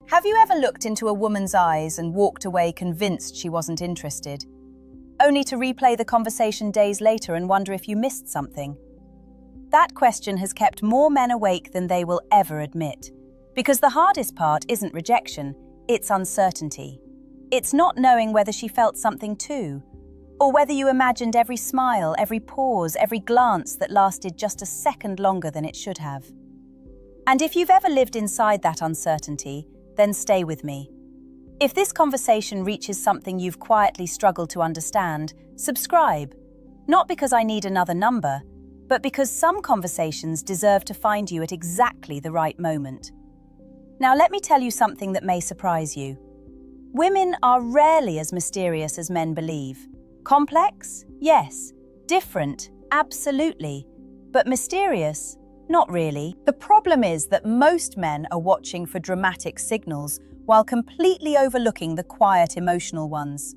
Have you ever looked into a woman's eyes and walked away convinced she wasn't interested, only to replay the conversation days later and wonder if you missed something? That question has kept more men awake than they will ever admit, because the hardest part isn't rejection, it's uncertainty. It's not knowing whether she felt something too, or whether you imagined every smile, every pause, every glance that lasted just a second longer than it should have. And if you've ever lived inside that uncertainty, then stay with me. If this conversation reaches something you've quietly struggled to understand, subscribe. Not because I need another number, but because some conversations deserve to find you at exactly the right moment. Now let me tell you something that may surprise you. Women are rarely as mysterious as men believe. Complex? Yes. Different? Absolutely. But mysterious? Not really. The problem is that most men are watching for dramatic signals while completely overlooking the quiet emotional ones.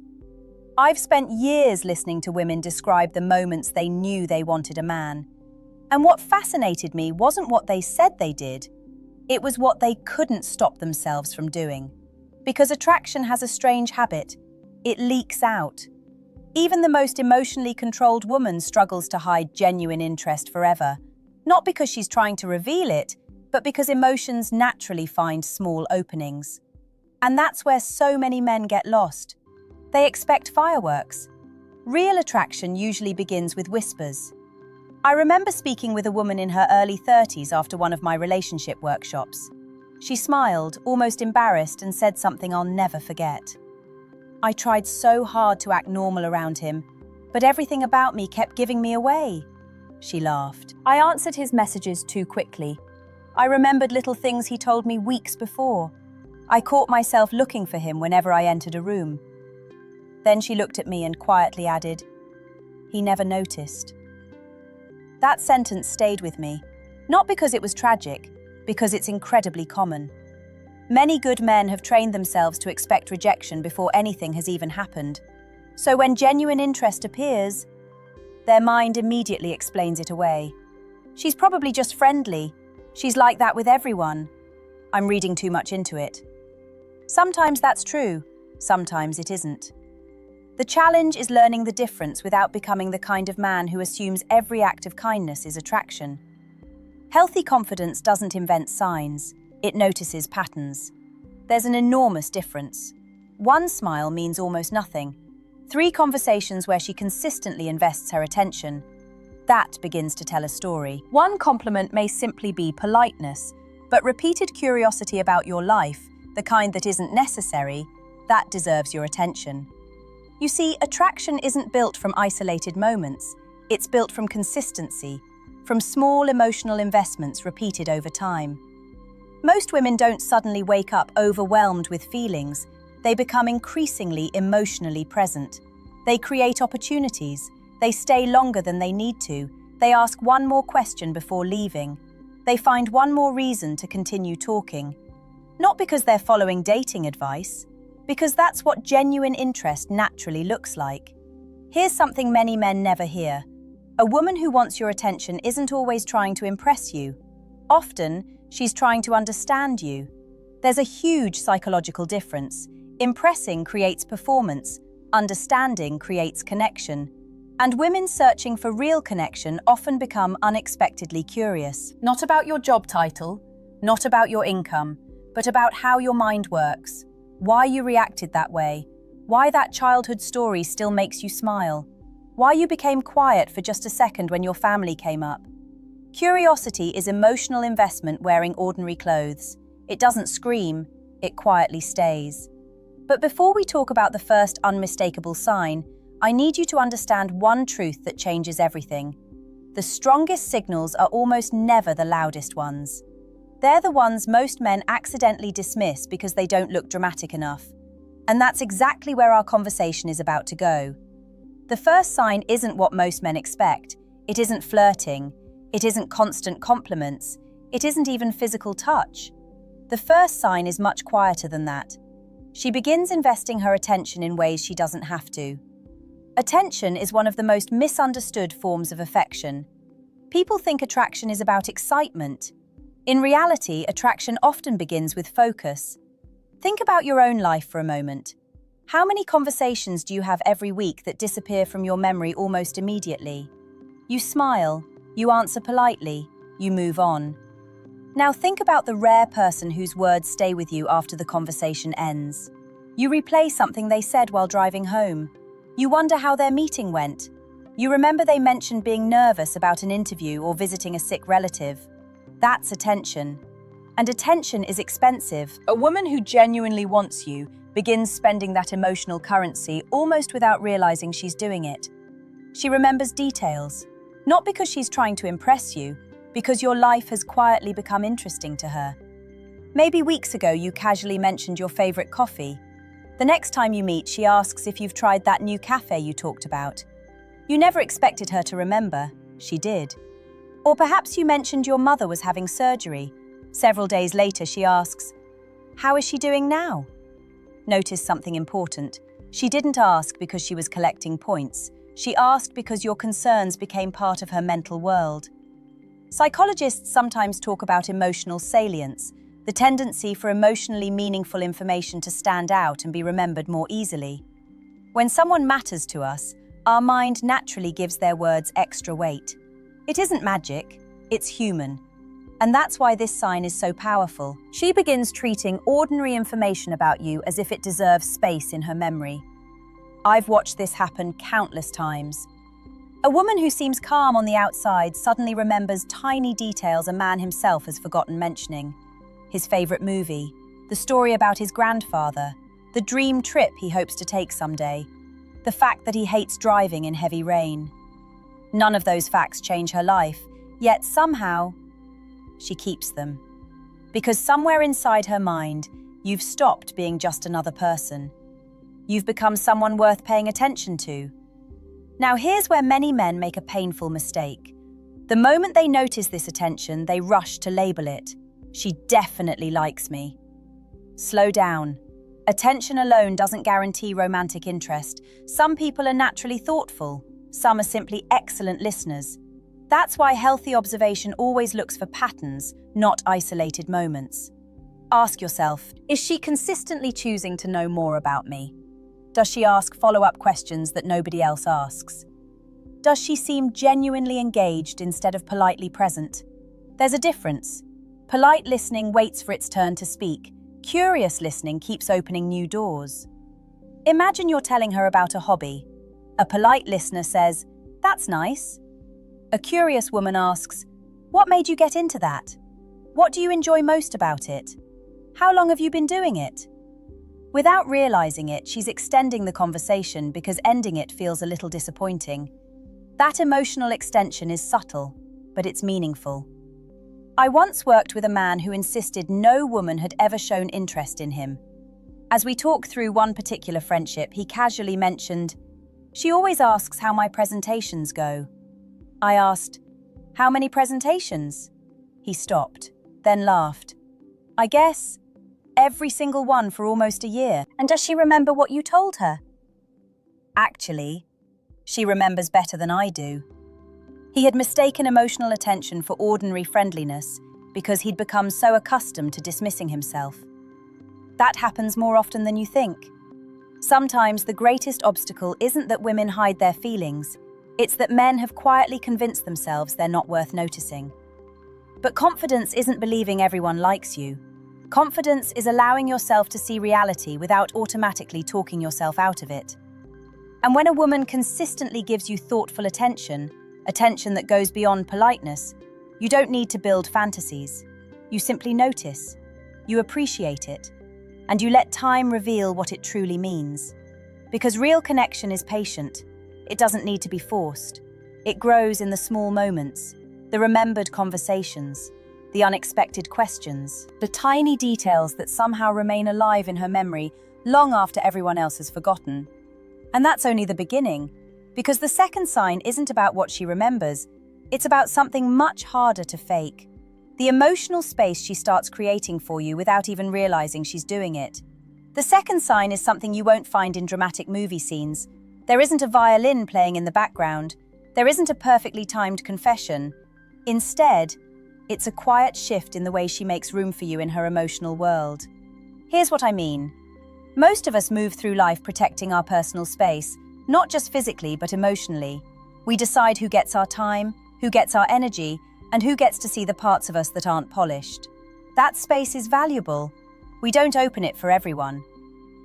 I've spent years listening to women describe the moments they knew they wanted a man. And what fascinated me wasn't what they said they did, it was what they couldn't stop themselves from doing. Because attraction has a strange habit. It leaks out. Even the most emotionally controlled woman struggles to hide genuine interest forever. Not because she's trying to reveal it, but because emotions naturally find small openings. And that's where so many men get lost. They expect fireworks. Real attraction usually begins with whispers. I remember speaking with a woman in her early 30s after one of my relationship workshops. She smiled, almost embarrassed, and said something I'll never forget. I tried so hard to act normal around him, but everything about me kept giving me away. She laughed. I answered his messages too quickly. I remembered little things he told me weeks before. I caught myself looking for him whenever I entered a room. Then she looked at me and quietly added, "He never noticed." That sentence stayed with me, not because it was tragic, because it's incredibly common. Many good men have trained themselves to expect rejection before anything has even happened. So when genuine interest appears, their mind immediately explains it away. She's probably just friendly. She's like that with everyone. I'm reading too much into it. Sometimes that's true, sometimes it isn't. The challenge is learning the difference without becoming the kind of man who assumes every act of kindness is attraction. Healthy confidence doesn't invent signs, it notices patterns. There's an enormous difference. One smile means almost nothing. 3 conversations where she consistently invests her attention. That begins to tell a story. One compliment may simply be politeness, but repeated curiosity about your life, the kind that isn't necessary, that deserves your attention. You see, attraction isn't built from isolated moments. It's built from consistency, from small emotional investments repeated over time. Most women don't suddenly wake up overwhelmed with feelings. They become increasingly emotionally present. They create opportunities. They stay longer than they need to. They ask one more question before leaving. They find one more reason to continue talking. Not because they're following dating advice, because that's what genuine interest naturally looks like. Here's something many men never hear. A woman who wants your attention isn't always trying to impress you. Often, she's trying to understand you. There's a huge psychological difference. Impressing creates performance, understanding creates connection. And women searching for real connection often become unexpectedly curious. Not about your job title, not about your income, but about how your mind works, why you reacted that way, why that childhood story still makes you smile, why you became quiet for just a second when your family came up. Curiosity is emotional investment wearing ordinary clothes. It doesn't scream, it quietly stays. But before we talk about the first unmistakable sign, I need you to understand one truth that changes everything. The strongest signals are almost never the loudest ones. They're the ones most men accidentally dismiss because they don't look dramatic enough. And that's exactly where our conversation is about to go. The first sign isn't what most men expect. It isn't flirting. It isn't constant compliments. It isn't even physical touch. The first sign is much quieter than that. She begins investing her attention in ways she doesn't have to. Attention is one of the most misunderstood forms of affection. People think attraction is about excitement. In reality, attraction often begins with focus. Think about your own life for a moment. How many conversations do you have every week that disappear from your memory almost immediately? You smile, you answer politely, you move on. Now think about the rare person whose words stay with you after the conversation ends. You replay something they said while driving home. You wonder how their meeting went. You remember they mentioned being nervous about an interview or visiting a sick relative. That's attention. And attention is expensive. A woman who genuinely wants you begins spending that emotional currency almost without realizing she's doing it. She remembers details, not because she's trying to impress you, because your life has quietly become interesting to her. Maybe weeks ago you casually mentioned your favorite coffee. The next time you meet, she asks if you've tried that new cafe you talked about. You never expected her to remember. She did. Or perhaps you mentioned your mother was having surgery. Several days later, she asks, "How is she doing now?" Notice something important. She didn't ask because she was collecting points. She asked because your concerns became part of her mental world. Psychologists sometimes talk about emotional salience, the tendency for emotionally meaningful information to stand out and be remembered more easily. When someone matters to us, our mind naturally gives their words extra weight. It isn't magic, it's human. And that's why this sign is so powerful. She begins treating ordinary information about you as if it deserves space in her memory. I've watched this happen countless times. A woman who seems calm on the outside suddenly remembers tiny details a man himself has forgotten mentioning. His favorite movie, the story about his grandfather, the dream trip he hopes to take someday, the fact that he hates driving in heavy rain. None of those facts change her life, yet somehow, she keeps them. Because somewhere inside her mind, you've stopped being just another person. You've become someone worth paying attention to. Now here's where many men make a painful mistake. The moment they notice this attention, they rush to label it. She definitely likes me. Slow down. Attention alone doesn't guarantee romantic interest. Some people are naturally thoughtful. Some are simply excellent listeners. That's why healthy observation always looks for patterns, not isolated moments. Ask yourself, is she consistently choosing to know more about me? Does she ask follow-up questions that nobody else asks? Does she seem genuinely engaged instead of politely present? There's a difference. Polite listening waits for its turn to speak. Curious listening keeps opening new doors. Imagine you're telling her about a hobby. A polite listener says, "That's nice." A curious woman asks, "What made you get into that? What do you enjoy most about it? How long have you been doing it?" Without realizing it, she's extending the conversation because ending it feels a little disappointing. That emotional extension is subtle, but it's meaningful. I once worked with a man who insisted no woman had ever shown interest in him. As we talked through one particular friendship, he casually mentioned, "She always asks how my presentations go." I asked, "How many presentations?" He stopped, then laughed. "I guess every single one for almost a year." "And does she remember what you told her?" Actually, she remembers better than I do. He had mistaken emotional attention for ordinary friendliness because he'd become so accustomed to dismissing himself. That happens more often than you think. Sometimes the greatest obstacle isn't that women hide their feelings, it's that men have quietly convinced themselves they're not worth noticing. But confidence isn't believing everyone likes you. Confidence is allowing yourself to see reality without automatically talking yourself out of it. And when a woman consistently gives you thoughtful attention that goes beyond politeness, you don't need to build fantasies. You simply notice, you appreciate it, and you let time reveal what it truly means. Because real connection is patient. It doesn't need to be forced. It grows in the small moments, the remembered conversations, the unexpected questions, the tiny details that somehow remain alive in her memory long after everyone else has forgotten. And that's only the beginning, because the second sign isn't about what she remembers, it's about something much harder to fake. The emotional space she starts creating for you without even realizing she's doing it. The second sign is something you won't find in dramatic movie scenes. There isn't a violin playing in the background. There isn't a perfectly timed confession. Instead, it's a quiet shift in the way she makes room for you in her emotional world. Here's what I mean. Most of us move through life protecting our personal space, not just physically but emotionally. We decide who gets our time, who gets our energy, and who gets to see the parts of us that aren't polished. That space is valuable. We don't open it for everyone.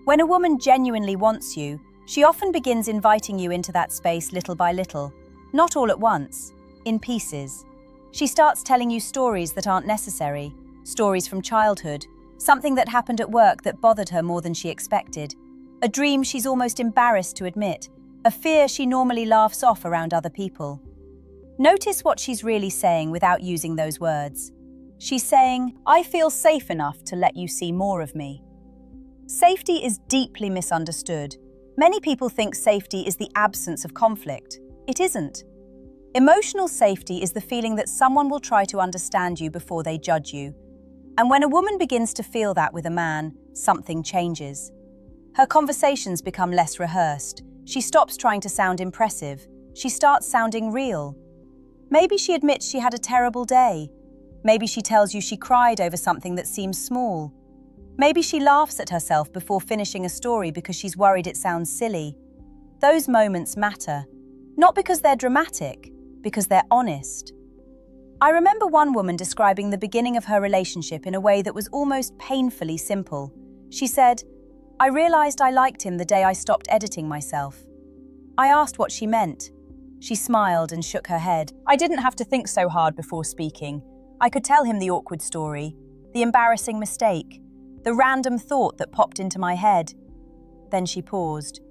When a woman genuinely wants you, she often begins inviting you into that space little by little, not all at once, in pieces. She starts telling you stories that aren't necessary, stories from childhood, something that happened at work that bothered her more than she expected, a dream she's almost embarrassed to admit, a fear she normally laughs off around other people. Notice what she's really saying without using those words. She's saying, "I feel safe enough to let you see more of me." Safety is deeply misunderstood. Many people think safety is the absence of conflict. It isn't. Emotional safety is the feeling that someone will try to understand you before they judge you. And when a woman begins to feel that with a man, something changes. Her conversations become less rehearsed. She stops trying to sound impressive. She starts sounding real. Maybe she admits she had a terrible day. Maybe she tells you she cried over something that seems small. Maybe she laughs at herself before finishing a story because she's worried it sounds silly. Those moments matter. Not because they're dramatic, because they're honest. I remember one woman describing the beginning of her relationship in a way that was almost painfully simple. She said, "I realized I liked him the day I stopped editing myself." I asked what she meant. She smiled and shook her head. "I didn't have to think so hard before speaking. I could tell him the awkward story, the embarrassing mistake, the random thought that popped into my head." Then she paused.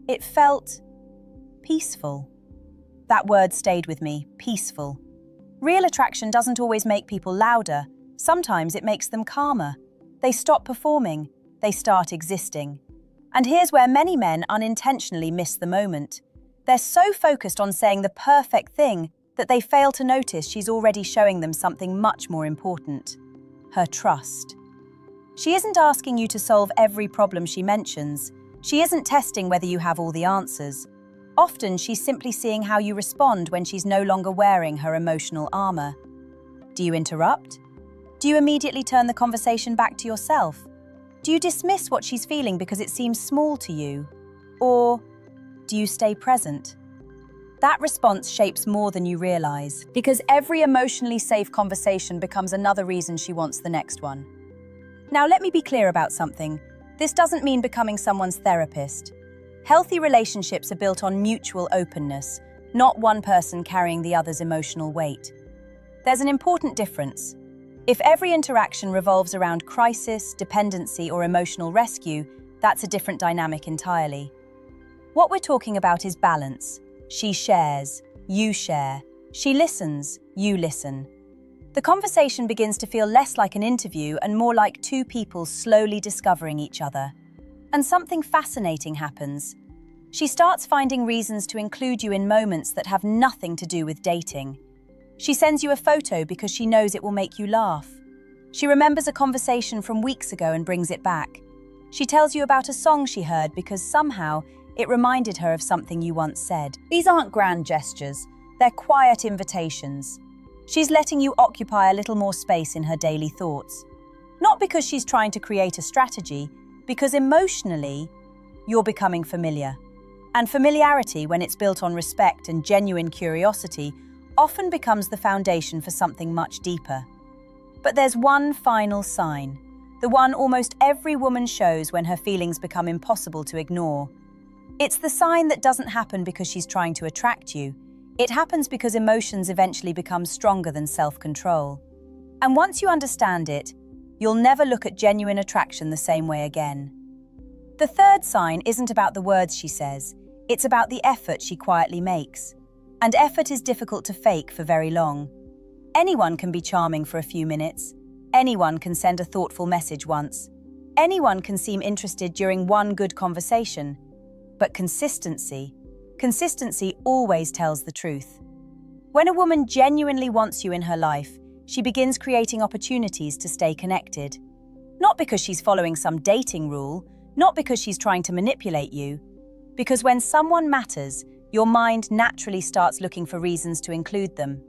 It felt peaceful. That word stayed with me, peaceful. Real attraction doesn't always make people louder. Sometimes it makes them calmer. They stop performing. They start existing. And here's where many men unintentionally miss the moment. They're so focused on saying the perfect thing that they fail to notice she's already showing them something much more important: her trust. She isn't asking you to solve every problem she mentions. She isn't testing whether you have all the answers. Often she's simply seeing how you respond when she's no longer wearing her emotional armor. Do you interrupt? Do you immediately turn the conversation back to yourself? Do you dismiss what she's feeling because it seems small to you? Or do you stay present? That response shapes more than you realize, because every emotionally safe conversation becomes another reason she wants the next one. Now, let me be clear about something. This doesn't mean becoming someone's therapist. Healthy relationships are built on mutual openness, not one person carrying the other's emotional weight. There's an important difference. If every interaction revolves around crisis, dependency, or emotional rescue, that's a different dynamic entirely. What we're talking about is balance. She shares, you share. She listens, you listen. The conversation begins to feel less like an interview and more like two people slowly discovering each other. And something fascinating happens. She starts finding reasons to include you in moments that have nothing to do with dating. She sends you a photo because she knows it will make you laugh. She remembers a conversation from weeks ago and brings it back. She tells you about a song she heard because somehow it reminded her of something you once said. These aren't grand gestures, they're quiet invitations. She's letting you occupy a little more space in her daily thoughts. Not because she's trying to create a strategy, because emotionally, you're becoming familiar. And familiarity, when it's built on respect and genuine curiosity, often becomes the foundation for something much deeper. But there's one final sign, the one almost every woman shows when her feelings become impossible to ignore. It's the sign that doesn't happen because she's trying to attract you. It happens because emotions eventually become stronger than self-control. And once you understand it, you'll never look at genuine attraction the same way again. The third sign isn't about the words she says, it's about the effort she quietly makes. And effort is difficult to fake for very long. Anyone can be charming for a few minutes. Anyone can send a thoughtful message once. Anyone can seem interested during one good conversation. But consistency always tells the truth. When a woman genuinely wants you in her life, she begins creating opportunities to stay connected. Not because she's following some dating rule, not because she's trying to manipulate you, because when someone matters, your mind naturally starts looking for reasons to include them.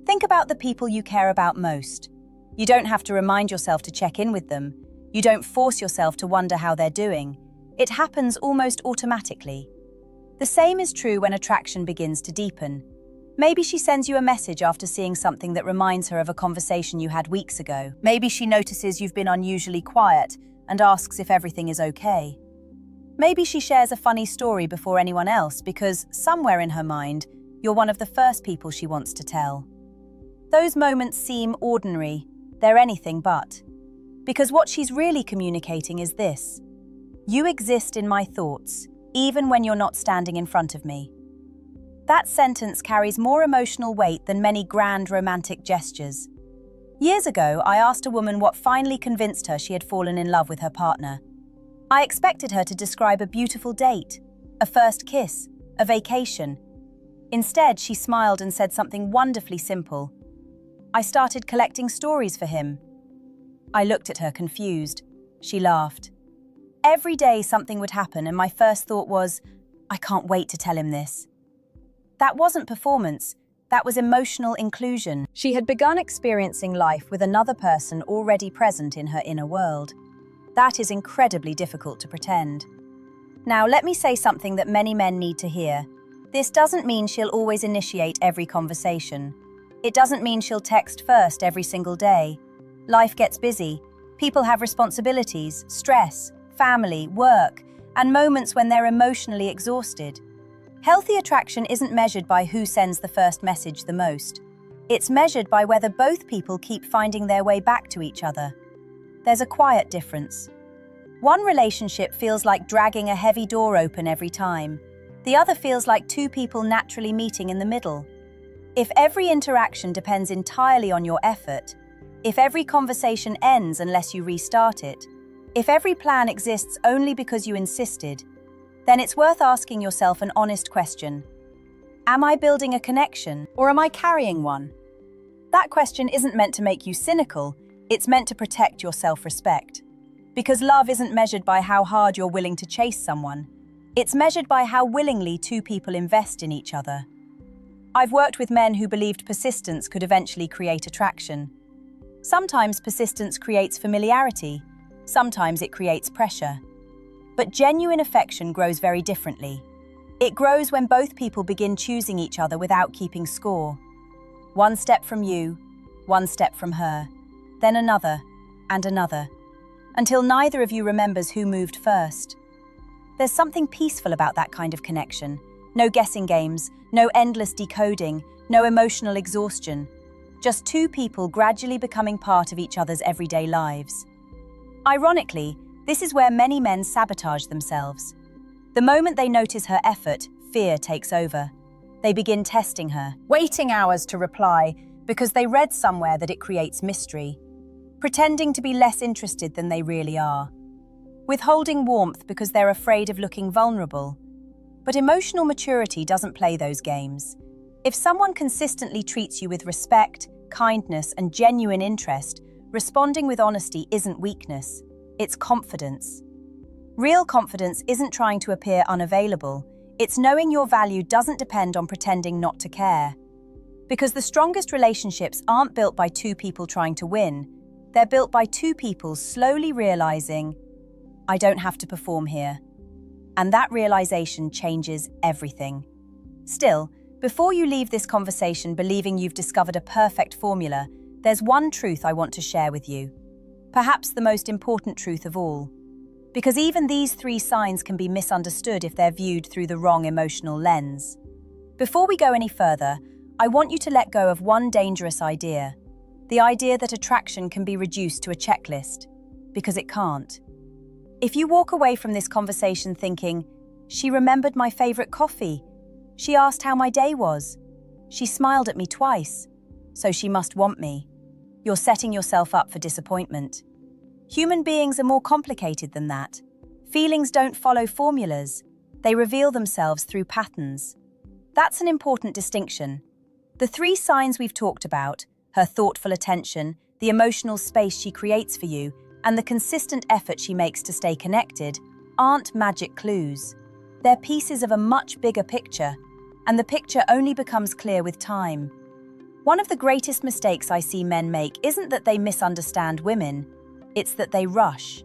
Think about the people you care about most. You don't have to remind yourself to check in with them. You You don't force yourself to wonder how they're doing. It happens almost automatically. The same is true when attraction begins to deepen. Maybe she sends you a message after seeing something that reminds her of a conversation you had weeks ago. Maybe she notices you've been unusually quiet and asks if everything is okay. Maybe she shares a funny story before anyone else because, somewhere in her mind, you're one of the first people she wants to tell. Those moments seem ordinary. They're anything but. Because what she's really communicating is this: you exist in my thoughts, even when you're not standing in front of me. That sentence carries more emotional weight than many grand romantic gestures. Years ago, I asked a woman what finally convinced her she had fallen in love with her partner. I expected her to describe a beautiful date, a first kiss, a vacation. Instead, she smiled and said something wonderfully simple. I started collecting stories for him. I looked at her confused. She laughed. Every day something would happen and my first thought was, I can't wait to tell him this. That wasn't performance, that was emotional inclusion. She had begun experiencing life with another person already present in her inner world. That is incredibly difficult to pretend. Now, let me say something that many men need to hear. This doesn't mean she'll always initiate every conversation. It doesn't mean she'll text first every single day. Life gets busy. People have responsibilities, stress, family, work, and moments when they're emotionally exhausted. Healthy attraction isn't measured by who sends the first message the most. It's measured by whether both people keep finding their way back to each other. There's a quiet difference. One relationship feels like dragging a heavy door open every time. The other feels like two people naturally meeting in the middle. If every interaction depends entirely on your effort, if every conversation ends unless you restart it, if every plan exists only because you insisted, then it's worth asking yourself an honest question. Am I building a connection, or am I carrying one? That question isn't meant to make you cynical, it's meant to protect your self-respect. Because love isn't measured by how hard you're willing to chase someone. It's measured by how willingly two people invest in each other. I've worked with men who believed persistence could eventually create attraction. Sometimes persistence creates familiarity, sometimes it creates pressure. But genuine affection grows very differently. It grows when both people begin choosing each other without keeping score. One step from you, one step from her, then another, and another, until neither of you remembers who moved first. There's something peaceful about that kind of connection. No guessing games, no endless decoding, no emotional exhaustion. Just two people gradually becoming part of each other's everyday lives. Ironically, this is where many men sabotage themselves. The moment they notice her effort, fear takes over. They begin testing her, waiting hours to reply because they read somewhere that it creates mystery, pretending to be less interested than they really are, withholding warmth because they're afraid of looking vulnerable. But emotional maturity doesn't play those games. If someone consistently treats you with respect, kindness, and genuine interest, responding with honesty isn't weakness. It's confidence. Real confidence isn't trying to appear unavailable. It's knowing your value doesn't depend on pretending not to care. Because the strongest relationships aren't built by two people trying to win. They're built by two people slowly realizing, I don't have to perform here. And that realization changes everything. Still, before you leave this conversation believing you've discovered a perfect formula, there's one truth I want to share with you. Perhaps the most important truth of all. Because even these three signs can be misunderstood if they're viewed through the wrong emotional lens. Before we go any further, I want you to let go of one dangerous idea. The idea that attraction can be reduced to a checklist. Because it can't. If you walk away from this conversation thinking, she remembered my favorite coffee, she asked how my day was, she smiled at me twice, so she must want me, you're setting yourself up for disappointment. Human beings are more complicated than that. Feelings don't follow formulas. They reveal themselves through patterns. That's an important distinction. The three signs we've talked about, her thoughtful attention, the emotional space she creates for you, and the consistent effort she makes to stay connected, aren't magic clues. They're pieces of a much bigger picture, and the picture only becomes clear with time. One of the greatest mistakes I see men make isn't that they misunderstand women, it's that they rush.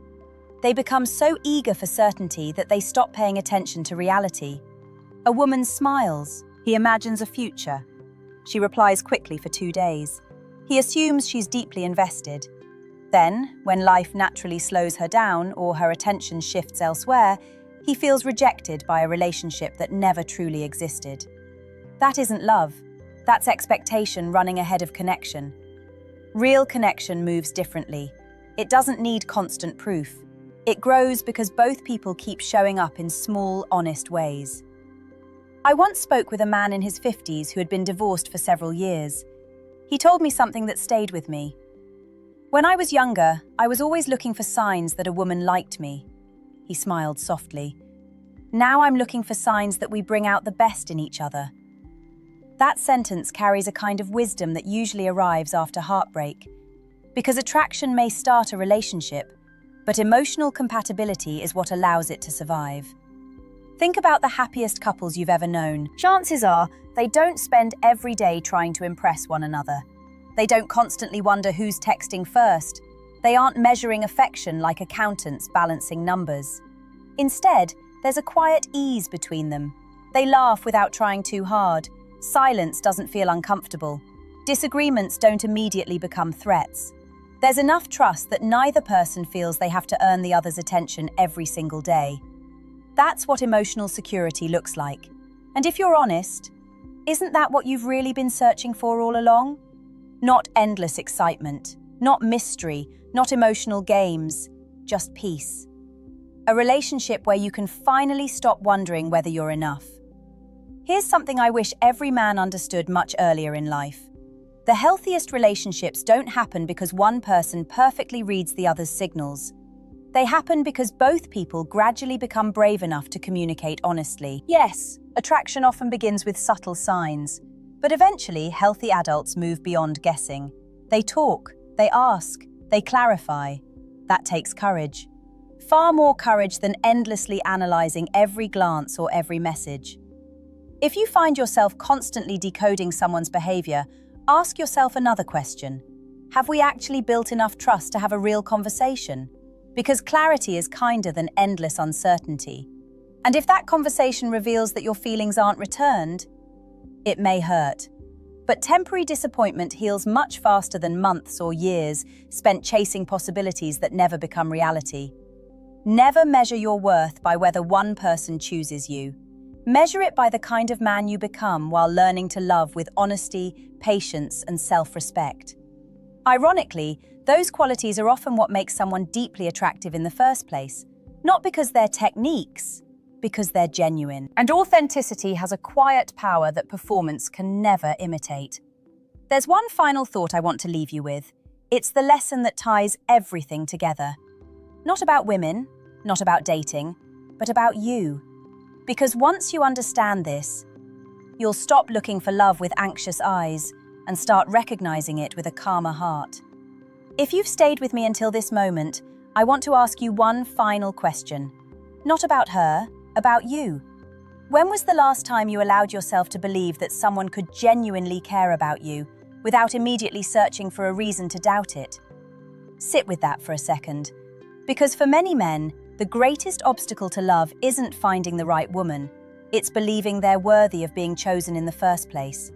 They become so eager for certainty that they stop paying attention to reality. A woman smiles. He imagines a future. She replies quickly for 2 days. He assumes she's deeply invested. Then, when life naturally slows her down or her attention shifts elsewhere, he feels rejected by a relationship that never truly existed. That isn't love. That's expectation running ahead of connection. Real connection moves differently. It doesn't need constant proof. It grows because both people keep showing up in small, honest ways. I once spoke with a man in his 50s who had been divorced for several years. He told me something that stayed with me. When I was younger, I was always looking for signs that a woman liked me. He smiled softly. Now I'm looking for signs that we bring out the best in each other. That sentence carries a kind of wisdom that usually arrives after heartbreak. Because attraction may start a relationship, but emotional compatibility is what allows it to survive. Think about the happiest couples you've ever known. Chances are, they don't spend every day trying to impress one another. They don't constantly wonder who's texting first. They aren't measuring affection like accountants balancing numbers. Instead, there's a quiet ease between them. They laugh without trying too hard. Silence doesn't feel uncomfortable. Disagreements don't immediately become threats. There's enough trust that neither person feels they have to earn the other's attention every single day. That's what emotional security looks like. And if you're honest, isn't that what you've really been searching for all along? Not endless excitement, not mystery, not emotional games, just peace. A relationship where you can finally stop wondering whether you're enough. Here's something I wish every man understood much earlier in life. The healthiest relationships don't happen because one person perfectly reads the other's signals. They happen because both people gradually become brave enough to communicate honestly. Yes, attraction often begins with subtle signs, but eventually healthy adults move beyond guessing. They talk, they ask, they clarify. That takes courage. Far more courage than endlessly analyzing every glance or every message. If you find yourself constantly decoding someone's behavior, ask yourself another question. Have we actually built enough trust to have a real conversation? Because clarity is kinder than endless uncertainty. And if that conversation reveals that your feelings aren't returned, it may hurt. But temporary disappointment heals much faster than months or years spent chasing possibilities that never become reality. Never measure your worth by whether one person chooses you. Measure it by the kind of man you become while learning to love with honesty, patience, and self-respect. Ironically, those qualities are often what makes someone deeply attractive in the first place, not because they're techniques, because they're genuine. And authenticity has a quiet power that performance can never imitate. There's one final thought I want to leave you with. It's the lesson that ties everything together. Not about women, not about dating, but about you. Because once you understand this, you'll stop looking for love with anxious eyes and start recognizing it with a calmer heart. If you've stayed with me until this moment, I want to ask you one final question. Not about her, about you. When was the last time you allowed yourself to believe that someone could genuinely care about you without immediately searching for a reason to doubt it? Sit with that for a second. Because for many men, the greatest obstacle to love isn't finding the right woman. It's believing they're worthy of being chosen in the first place.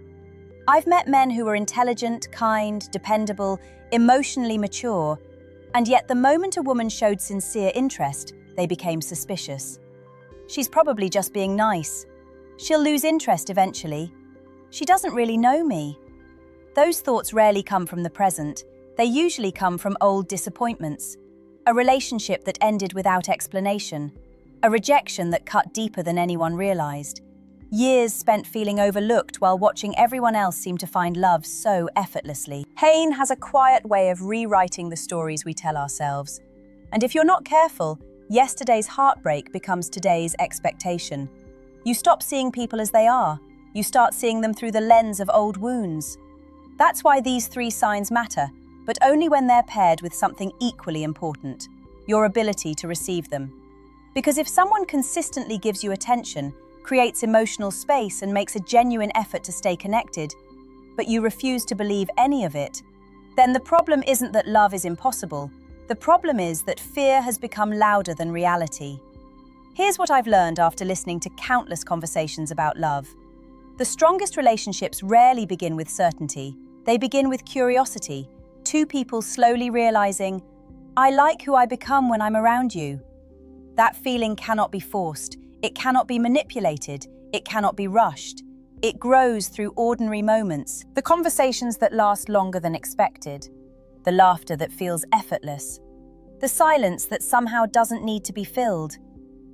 I've met men who were intelligent, kind, dependable, emotionally mature, and yet the moment a woman showed sincere interest, they became suspicious. She's probably just being nice. She'll lose interest eventually. She doesn't really know me. Those thoughts rarely come from the present. They usually come from old disappointments. A relationship that ended without explanation. A rejection that cut deeper than anyone realized. Years spent feeling overlooked while watching everyone else seem to find love so effortlessly. Pain has a quiet way of rewriting the stories we tell ourselves. And if you're not careful, yesterday's heartbreak becomes today's expectation. You stop seeing people as they are. You start seeing them through the lens of old wounds. That's why these 3 signs matter, but only when they're paired with something equally important: your ability to receive them. Because if someone consistently gives you attention, creates emotional space, and makes a genuine effort to stay connected, but you refuse to believe any of it, then the problem isn't that love is impossible. The problem is that fear has become louder than reality. Here's what I've learned after listening to countless conversations about love. The strongest relationships rarely begin with certainty. They begin with curiosity, two people slowly realizing, I like who I become when I'm around you. That feeling cannot be forced, it cannot be manipulated, it cannot be rushed. It grows through ordinary moments, the conversations that last longer than expected, the laughter that feels effortless, the silence that somehow doesn't need to be filled,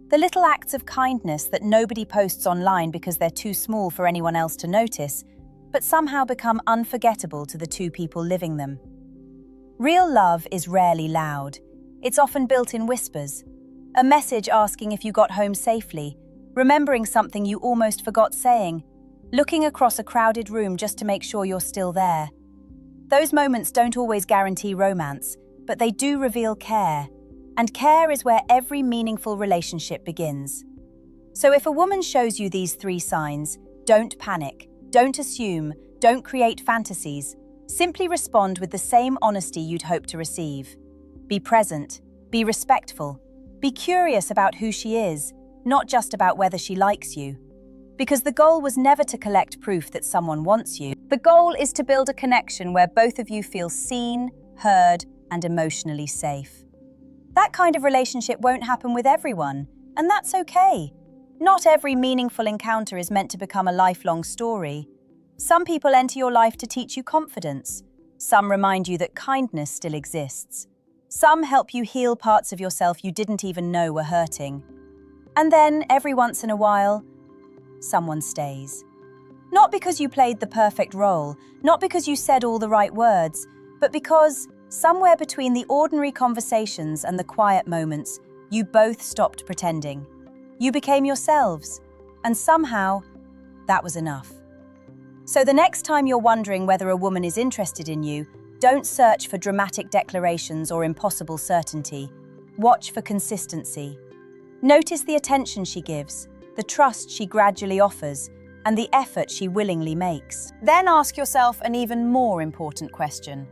the little acts of kindness that nobody posts online because they're too small for anyone else to notice, but somehow become unforgettable to the two people living them. Real love is rarely loud. It's often built in whispers. A message asking if you got home safely, remembering something you almost forgot saying, looking across a crowded room just to make sure you're still there. Those moments don't always guarantee romance, but they do reveal care. And care is where every meaningful relationship begins. So if a woman shows you these 3 signs, don't panic, don't assume, don't create fantasies. Simply respond with the same honesty you'd hope to receive. Be present, be respectful, be curious about who she is, not just about whether she likes you. Because the goal was never to collect proof that someone wants you. The goal is to build a connection where both of you feel seen, heard, and emotionally safe. That kind of relationship won't happen with everyone, and that's okay. Not every meaningful encounter is meant to become a lifelong story. Some people enter your life to teach you confidence. Some remind you that kindness still exists. Some help you heal parts of yourself you didn't even know were hurting. And then, every once in a while, someone stays. Not because you played the perfect role, not because you said all the right words, but because, somewhere between the ordinary conversations and the quiet moments, you both stopped pretending. You became yourselves, and somehow, that was enough. So the next time you're wondering whether a woman is interested in you, don't search for dramatic declarations or impossible certainty. Watch for consistency. Notice the attention she gives, the trust she gradually offers, and the effort she willingly makes. Then ask yourself an even more important question.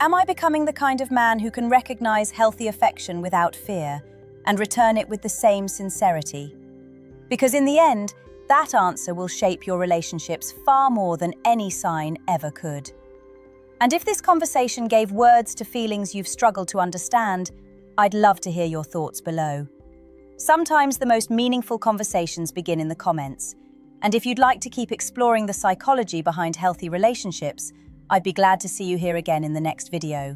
Am I becoming the kind of man who can recognize healthy affection without fear and return it with the same sincerity? Because in the end, that answer will shape your relationships far more than any sign ever could. And if this conversation gave words to feelings you've struggled to understand, I'd love to hear your thoughts below. Sometimes the most meaningful conversations begin in the comments. And if you'd like to keep exploring the psychology behind healthy relationships, I'd be glad to see you here again in the next video.